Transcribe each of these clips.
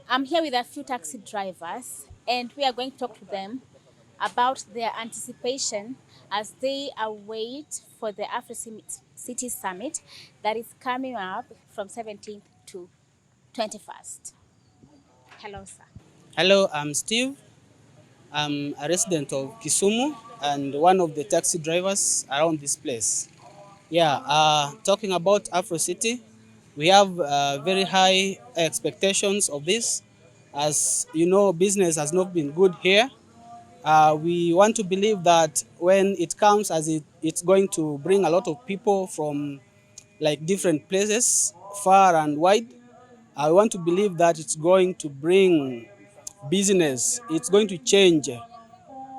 I'm here with a few taxi drivers, and we are going to talk to them about their anticipation as they await for the Africities Summit that is coming up from 17th to 21st. Hello, sir. Hello, I'm Steve. I'm a resident of Kisumu and one of the taxi drivers around this place. Talking about Afro City, we have very high expectations of this. As you know, business has not been good here. We want to believe that when it comes, it's going to bring a lot of people from like different places, far and wide. I want to believe that it's going to bring business. It's going to change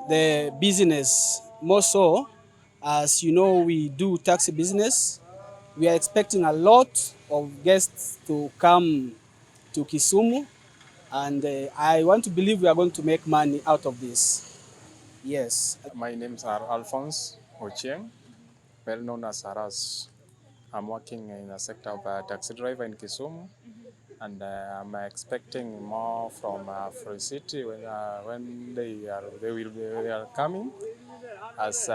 the business more so. As you know, we do taxi business. We are expecting a lot of guests to come to Kisumu, and I want to believe we are going to make money out of this. Yes. My name is Alphonse Ochieng, well known as Aras. I'm working in a sector of a taxi driver in Kisumu, and I'm expecting more from Free City when they are coming. As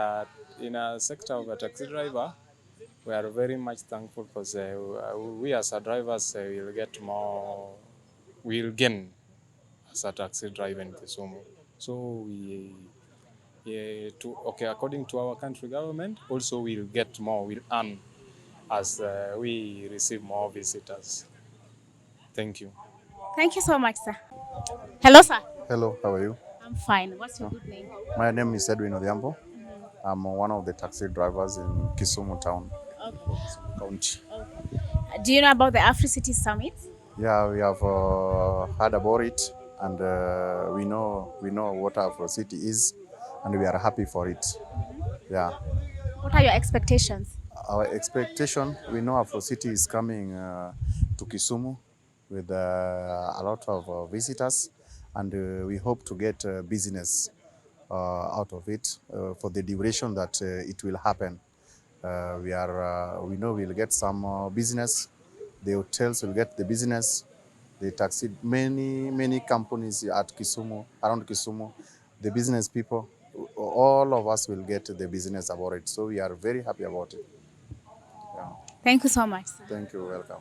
in a sector of a taxi driver, we are very much thankful because we as a drivers will get more, will gain as a taxi driver in Kisumu. So according to our country government, also we'll get more, we'll earn as we receive more visitors. Thank you. Thank you so much, sir. Hello, sir. Hello, how are you? I'm fine. What's your good name? My name is Edwin Odhiambo. I'm one of the taxi drivers in Kisumu town, Okay. Kisumu County. Do you know about the Africities Summit? Yeah, we have heard about it, and we know what Afro City is, and we are happy for it. Yeah, What are your expectations? our expectation, we know Afro City is coming to Kisumu with a lot of visitors, and we hope to get business out of it for the duration that it will happen. We know we'll get some business. The hotels will get the business. The taxi, many companies at Kisumu, around Kisumu, the business people, all of us will get the business about it. So we are very happy about it. Yeah. Thank you so much, sir. Thank you. Welcome.